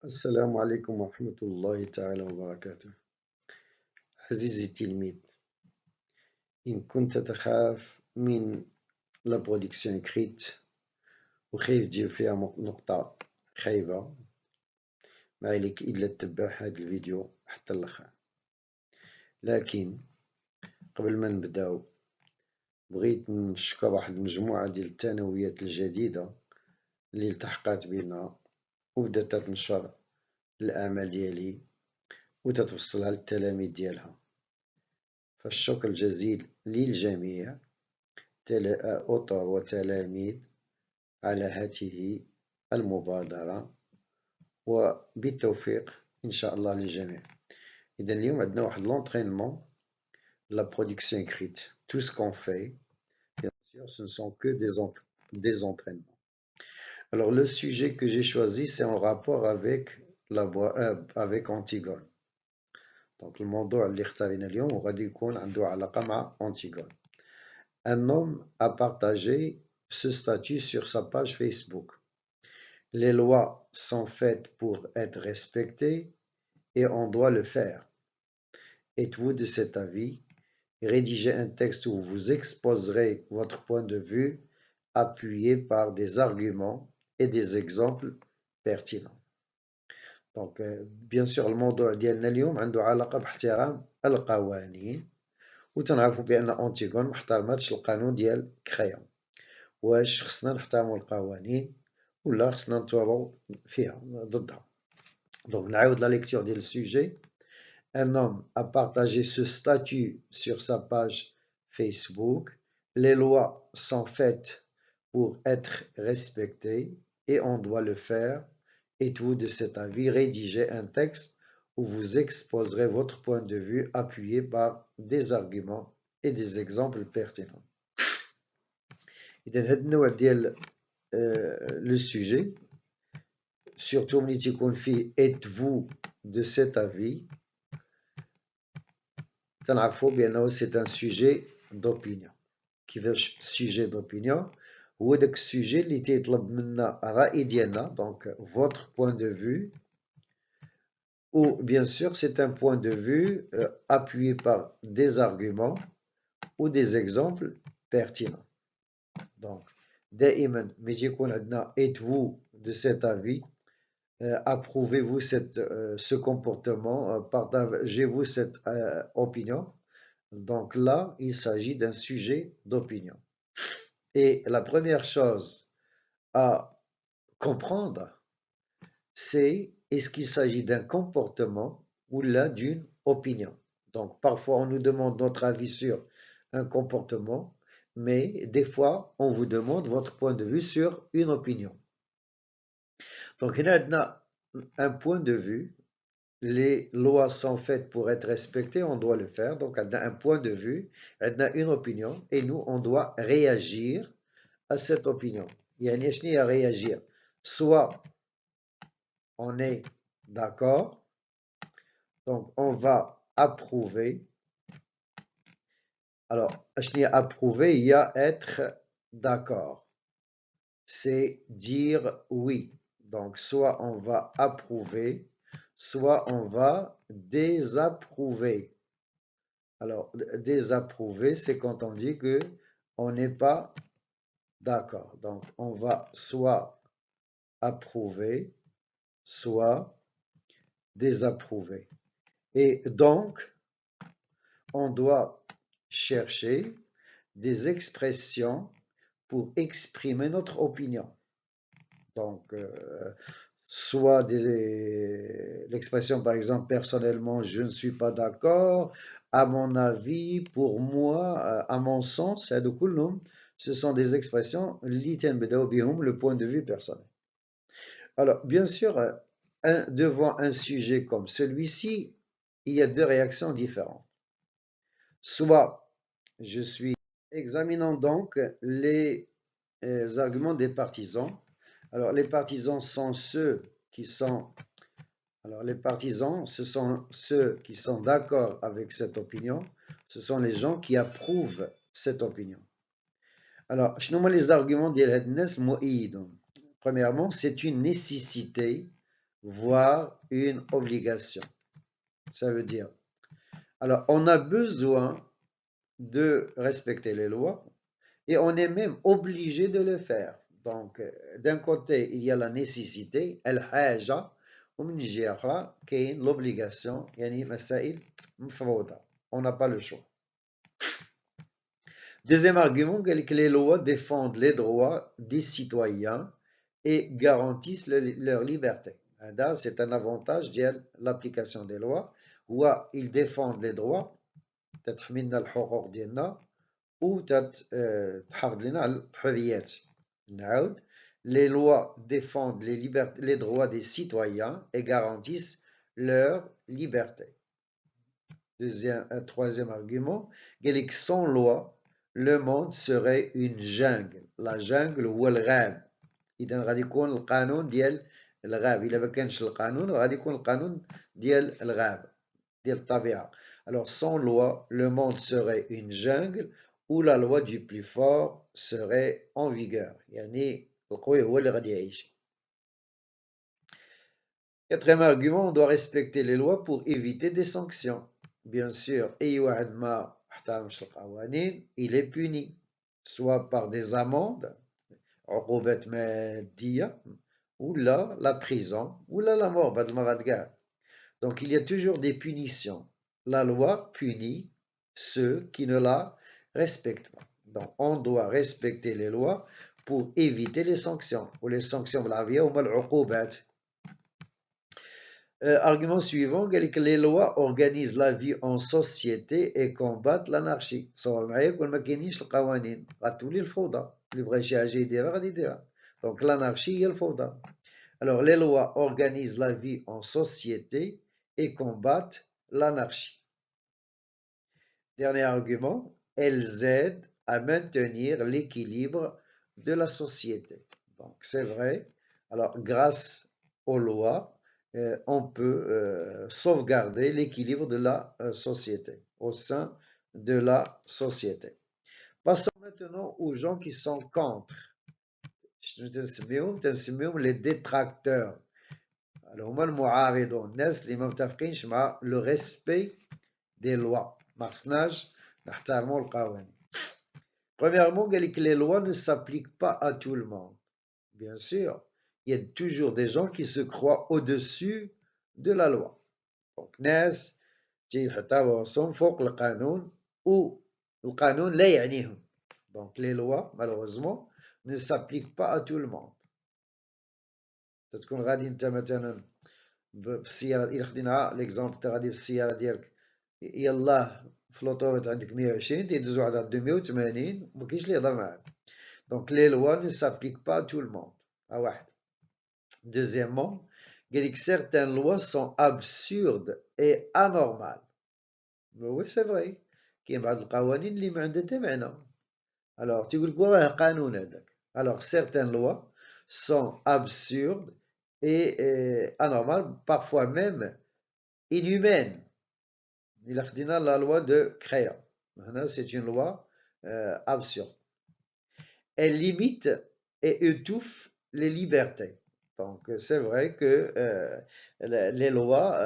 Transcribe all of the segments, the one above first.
السلام عليكم ورحمة الله تعالى وبركاته. عزيزي التلميذ، إن كنت تخاف من لا برودكسيون إكريت وخايف تجيب فيها نقطة خايبة، ما عليك إلا تتبع هذا الفيديو حتى الآخر. لكن قبل ما نبداو بغيت نشكر واحد المجموعة ديال الثانويات الجديدة اللي التحقات بنا وبدات تنشر الأعمال ديالي وتتوصلها للتلاميذ ديالها. فالشكر الجزيل للجميع أطر وتلاميذ على هذه المبادرة، وبالتوفيق إن شاء الله للجميع. إذا اليوم عندنا واحد l'entraînement, la production écrite. Tout ce qu'on fait, bien sûr, ce ne sont que des entraînements. Alors le sujet que j'ai choisi, c'est en rapport avec Antigone. Donc الموضوع اللي اختارينا اليوم غادي يكون عنده علاقة مع Antigone. Un homme a partagé ce statut sur sa page Facebook. Les lois sont faites pour être respectées et on doit le faire. Êtes-vous de cet avis? Rédigez un texte où vous exposerez votre point de vue appuyé par des arguments et des exemples pertinents. Donc, bien sûr, الموضوع ديالنا اليوم عنده علاقة باحترام القوانين، وتنعرفوا بأن أنتيغون ما احترمتش القانون ديال كريون. واش خصنا نحترموا القوانين ولا خصنا نتوروا فيها ضدها؟ Donc, نعاود la lecture du sujet. Un homme a partagé ce statut sur sa page Facebook. Les lois sont faites pour être respectées et on doit le faire. Êtes-vous de cet avis? Rédigez un texte où vous exposerez votre point de vue appuyé par des arguments et des exemples pertinents. إذا هاد النوع ديال لو سوجي surtout ملي تيكون فيه êtes-vous de cet avis تنعرفوا بأنه c'est un sujet d'opinion. كيفاش sujet d'opinion؟ هو داك السوجي اللي تيطلب منا الرأي ديالنا، donc votre point de vue، ou bien sûr c'est un point de vue appuyé par des arguments ou des exemples pertinents. Donc دائما ملي يكون عندنا êtes-vous de cet avis، approuvez-vous ce comportement, partagez-vous cette opinion. Donc là, il s'agit d'un sujet d'opinion. Et la première chose à comprendre, c'est est-ce qu'il s'agit d'un comportement ou là d'une opinion. Donc parfois on nous demande notre avis sur un comportement, mais des fois on vous demande votre point de vue sur une opinion. Donc il y a un point de vue, les lois sont faites pour être respectées, on doit le faire. Donc on a un point de vue, on a une opinion et nous on doit réagir à cette opinion. يعني شنو هي réagir? Soit on est d'accord, donc on va approuver. Alors شنو هي approuver? Il y a être d'accord, c'est dire oui. Donc soit on va approuver, soit on va désapprouver. Alors désapprouver, c'est quand on dit que on n'est pas d'accord. Donc on va soit approuver, soit désapprouver. Et donc, on doit chercher des expressions pour exprimer notre opinion. Donc, soit l'expression par exemple personnellement je ne suis pas d'accord, à mon avis, pour moi, à mon sens, ce sont des expressions le point de vue personnel. Alors bien sûr, devant un sujet comme celui-ci, il y a deux réactions différentes. Soit je suis examinant donc les arguments des partisans. Alors les partisans sont ceux qui sont les partisans, ce sont ceux qui sont d'accord avec cette opinion, ce sont les gens qui approuvent cette opinion. Alors, شنو هما les arguments ديال هاد الناس المؤيدون؟ Premièrement, c'est une nécessité voire une obligation. Ça veut dire, alors on a besoin de respecter les lois et on est même obligé de le faire. Donc, d'un côté, il y a la nécessité, الحاجة, ومن جهة أخرى كاين l'obligation, يعني مسائل مفروضة. On n'a pas le choix. Deuxième argument, que les lois défendent les droits des citoyens et garantissent leur liberté. C'est un avantage de l'application des lois, où ils défendent les droits, تتحمينا الحقوق ديالنا وتحافظ لنا على الحريات. نعاود les lois défendent les droits des citoyens et garantissent leur liberté. Troisième argument, sans loi, le monde serait une jungle. La jungle هو الغاب. إذا غادي يكون القانون ديال الغاب. إلا ما كانش القانون غادي يكون القانون ديال الغاب ديال الطبيعة. Alors sans loi, le monde serait une jungle où la loi du plus fort serait en vigueur. يعني القوي هو اللي غادي يعيش. Quatrième argument, on doit respecter les lois pour éviter des sanctions. Bien sûr, il est puni, soit par des amendes, ou là, la prison, ou là, la mort. Donc, il y a toujours des punitions. La loi punit ceux qui ne la respectent pas. Donc, on doit respecter les lois pour éviter les sanctions. Ou les sanctions, argument suivant, que les lois organisent la vie en société et combattent l'anarchie. Donc l'anarchie et le fauda. Alors les lois organisent la vie en société et combattent l'anarchie. Dernier argument, elles aident à maintenir l'équilibre de la société. Donc c'est vrai. Alors grâce aux lois, on peut sauvegarder l'équilibre de la société, au sein de la société. Passons maintenant aux gens qui sont contre. Les détracteurs. Alors, le respect des lois. Premièrement, les lois ne s'appliquent pas à tout le monde. Bien sûr, il y a toujours des gens qui se croient au-dessus de la loi. Donc, ناس يحطوا راسهم فوق القانون والقانون لا يعنيهم. Donc, les lois, malheureusement, ne s'appliquent pas à tout le monde. تكون غادي انت مثلا بالسياره الى خدينا ليكزامبل تاع غادي بالسياره ديالك يلاه في لوطوبيت عندك 120 تيدوز واحد على 280 ما كاينش اللي يهضر معاك. Donc les lois ne s'appliquent pas à tout le monde. واحد. Deuxièmement, certaines lois sont absurdes et anormales. Mais oui, c'est vrai. كاين بعض القوانين اللي ما عندها حتى معنى. Alors تقول لك واه قانون هذاك. Alors certaines lois sont absurdes et anormales, parfois même inhumaines. Il a dit la loi de Créa. C'est une loi absurde. Elle limite et étouffe les libertés. Donc c'est vrai que les lois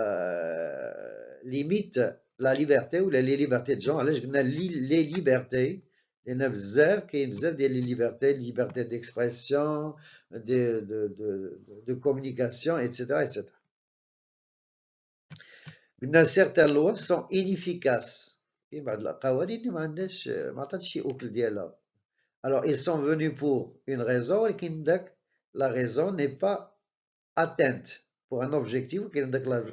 limitent la liberté ou les libertés de gens. Alors, les libertés, il y a des libertés, liberté d'expression, de communication, etc., etc. Certaines lois sont inefficaces. Alors, ils sont venus pour une raison et la raison n'est pas atteinte pour un objectif,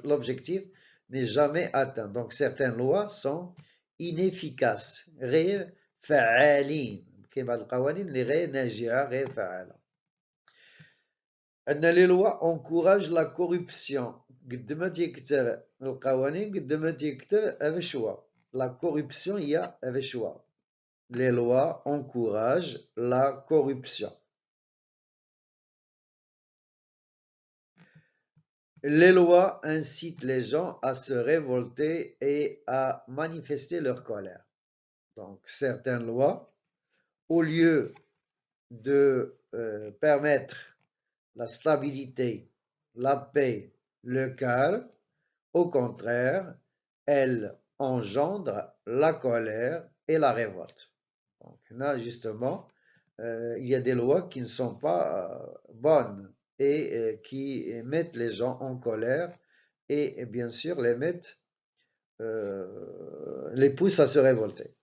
l'objectif n'est jamais atteint. Donc, certaines lois sont inefficaces. غير فعالين. كاين بعض القوانين اللي غير ناجعة غير فعالة. أن les lois encouragent la corruption. قد ما تيكثر القوانين قد ما تيكثر الرشوة. La corruption هي الرشوة. Les lois encouragent la corruption. Les lois incitent les gens à se révolter et à manifester leur colère. Donc, certaines lois, au lieu de permettre la stabilité la paix, le calme. Au contraire, elle engendre la colère et la révolte. Donc là, justement, il y a des lois qui ne sont pas bonnes et qui mettent les gens en colère et bien sûr les poussent à se révolter.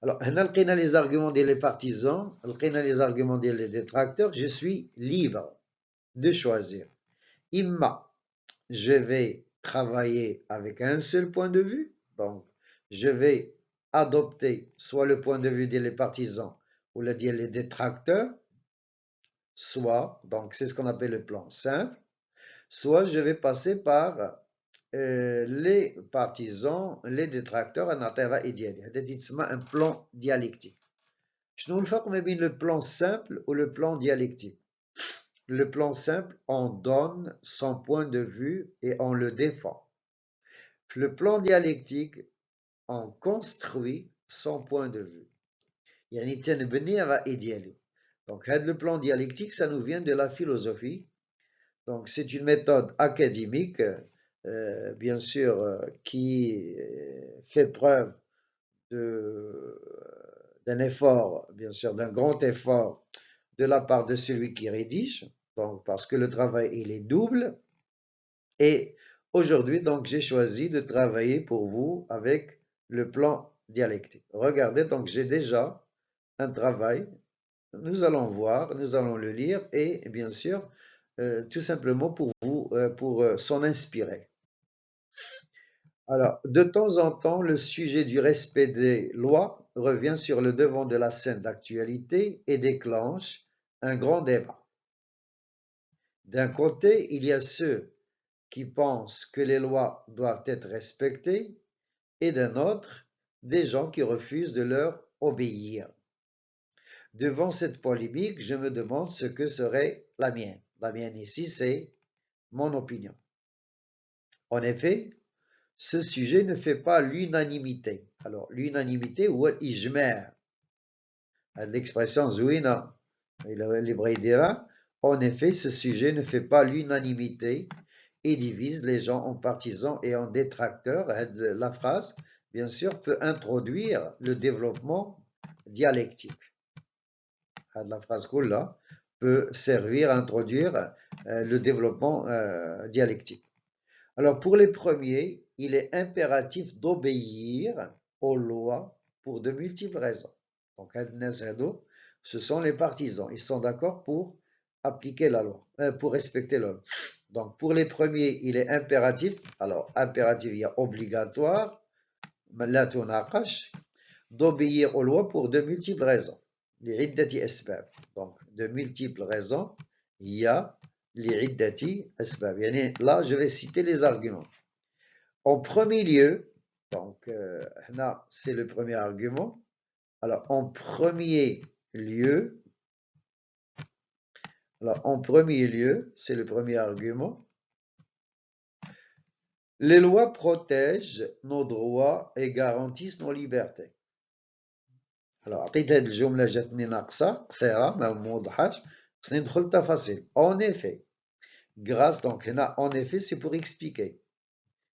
Alors, on a les arguments des partisans, on a les arguments des détracteurs. Je suis libre de choisir. Imma, je vais travailler avec un seul point de vue, donc je vais adopter soit le point de vue des partisans ou le dire les détracteurs, soit, donc c'est ce qu'on appelle le plan simple, soit je vais passer par les partisans, les détracteurs, un plan dialectique. Je ne sais pas le plan simple ou le plan dialectique. Le plan simple, on donne son point de vue et on le défend. Le plan dialectique, on construit son point de vue. Donc, le plan dialectique, ça nous vient de la philosophie. Donc, c'est une méthode académique, bien sûr, qui fait preuve d'un effort, bien sûr, d'un grand effort de la part de celui qui rédige, donc parce que le travail, il est double. Et aujourd'hui, donc, j'ai choisi de travailler pour vous avec le plan dialectique. Regardez, donc, j'ai déjà un travail. Nous allons voir, nous allons le lire et bien sûr, tout simplement pour vous, pour s'en inspirer. Alors, de temps en temps, le sujet du respect des lois revient sur le devant de la scène d'actualité et déclenche un grand débat. D'un côté, il y a ceux qui pensent que les lois doivent être respectées et d'un autre, des gens qui refusent de leur obéir. Devant cette polémique, je me demande ce que serait la mienne. La mienne ici, c'est mon opinion. En effet, ce sujet ne fait pas l'unanimité. Alors, l'unanimité ou l'ijma', l'expression zouina, l'hébreu dira, en effet, ce sujet ne fait pas l'unanimité et divise les gens en partisans et en détracteurs. La phrase, bien sûr, peut introduire le développement dialectique. La phrase là peut servir à introduire le développement dialectique. Alors, pour les premiers, il est impératif d'obéir aux lois pour de multiples raisons. Donc, ce sont les partisans. Ils sont d'accord pour appliquer la loi, pour respecter la loi. Donc, pour les premiers, il est impératif. Alors, impératif, il y a obligatoire, d'obéir aux lois pour de multiples raisons. Donc, de multiples raisons, il y a là, je vais citer les arguments. En premier lieu, donc là, c'est le premier argument. Alors, en premier lieu, c'est le premier argument. Les lois protègent nos droits et garantissent nos libertés. Alors, عطيت هذه الجملة جاتني ناقصة قصيرة ما موضحاش خصني ندخل التفاصيل. En effet, grâce donc هنا en effet c'est pour expliquer.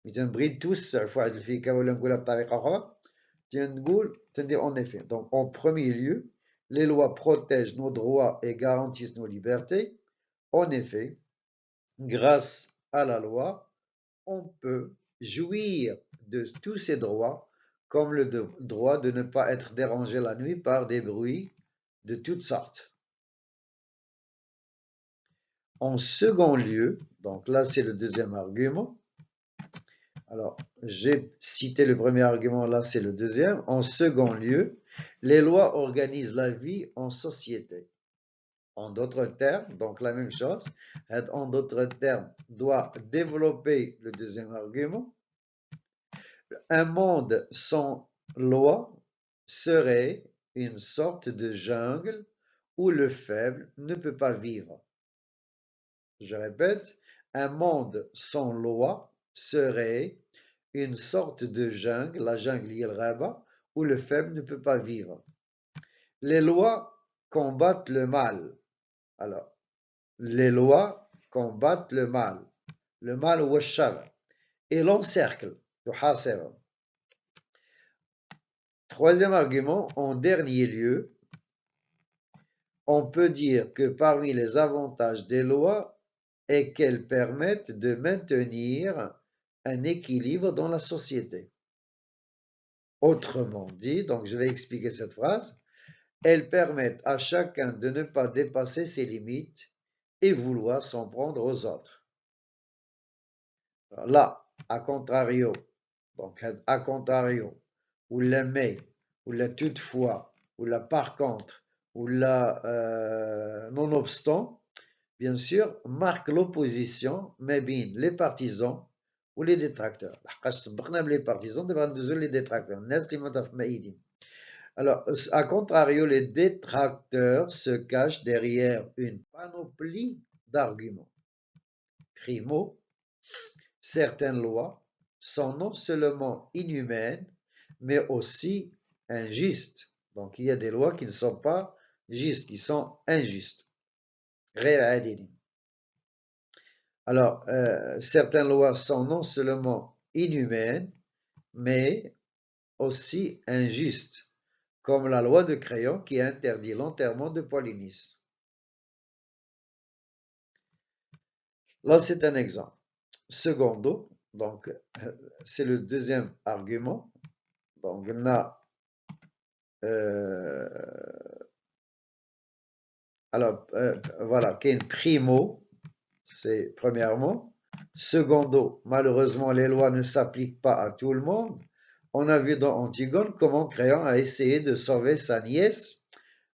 إذا بغيت توسع في واحد الفكرة ولا نقولها بطريقة أخرى تنقول تندير en effet. Donc en premier lieu, les lois protègent nos droits et garantissent nos libertés. En effet, grâce à la loi, on peut jouir de tous ces droits, comme le droit de ne pas être dérangé la nuit par des bruits de toutes sortes. En second lieu, donc là c'est le deuxième argument. Alors, j'ai cité le premier argument, là c'est le deuxième. En second lieu, les lois organisent la vie en société. En d'autres termes, donc la même chose, en d'autres termes, doit développer le deuxième argument. Un monde sans loi serait une sorte de jungle où le faible ne peut pas vivre. Je répète, un monde sans loi serait une sorte de jungle, la jungle Yilraba, où le faible ne peut pas vivre. Les lois combattent le mal. Alors, les lois combattent le mal ou le shar, et l'encercle, tuhasirhum. Troisième argument, en dernier lieu, on peut dire que parmi les avantages des lois est qu'elles permettent de maintenir un équilibre dans la société. Autrement dit, donc je vais expliquer cette phrase, elles permettent à chacun de ne pas dépasser ses limites et vouloir s'en prendre aux autres. Alors là, à contrario, ou la mais, ou la toutefois, ou la par contre, ou la nonobstant, bien sûr, marque l'opposition, mais bien les partisans ou les détracteurs. Les partisans devraient les détracteurs. Alors, à contrario, les détracteurs se cachent derrière une panoplie d'arguments. Primo, certaines lois sont non seulement inhumaines, mais aussi injustes. Donc, il y a des lois qui ne sont pas justes, qui sont injustes. Alors, certaines lois sont non seulement inhumaines, mais aussi injustes, comme la loi de Crayon qui interdit l'enterrement de Polynice. Là, c'est un exemple. Secondo, donc, c'est le deuxième argument. Donc, on a voilà, qu'un primo, c'est premièrement. Secondo, malheureusement, les lois ne s'appliquent pas à tout le monde. On a vu dans Antigone comment Créon a essayé de sauver sa nièce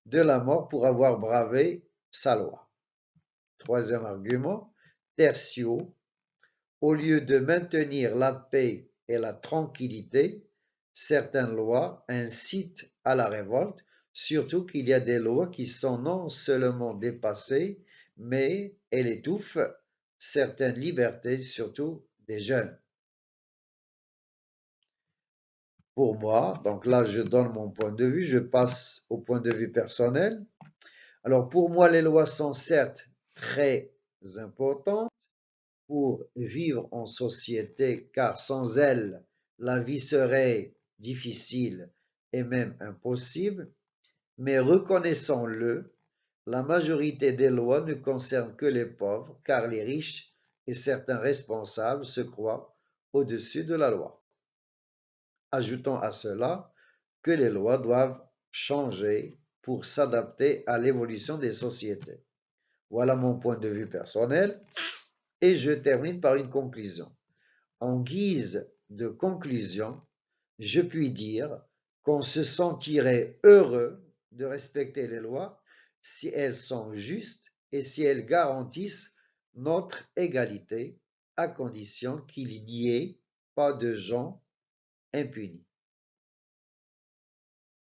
de la mort pour avoir bravé sa loi. Troisième argument, tertio, au lieu de maintenir la paix et la tranquillité, certaines lois incitent à la révolte, surtout qu'il y a des lois qui sont non seulement dépassées, mais elles étouffent certaines libertés, surtout des jeunes. Pour moi, donc là je donne mon point de vue, je passe au point de vue personnel. Alors pour moi, les lois sont certes très importantes pour vivre en société, car sans elles, la vie serait difficile et même impossible, mais reconnaissons-le, la majorité des lois ne concernent que les pauvres, car les riches et certains responsables se croient au-dessus de la loi. Ajoutons à cela que les lois doivent changer pour s'adapter à l'évolution des sociétés. Voilà mon point de vue personnel et je termine par une conclusion. En guise de conclusion, je puis dire qu'on se sentirait heureux de respecter les lois si elles sont justes et si elles garantissent notre égalité à condition qu'il n'y ait pas de gens impunis.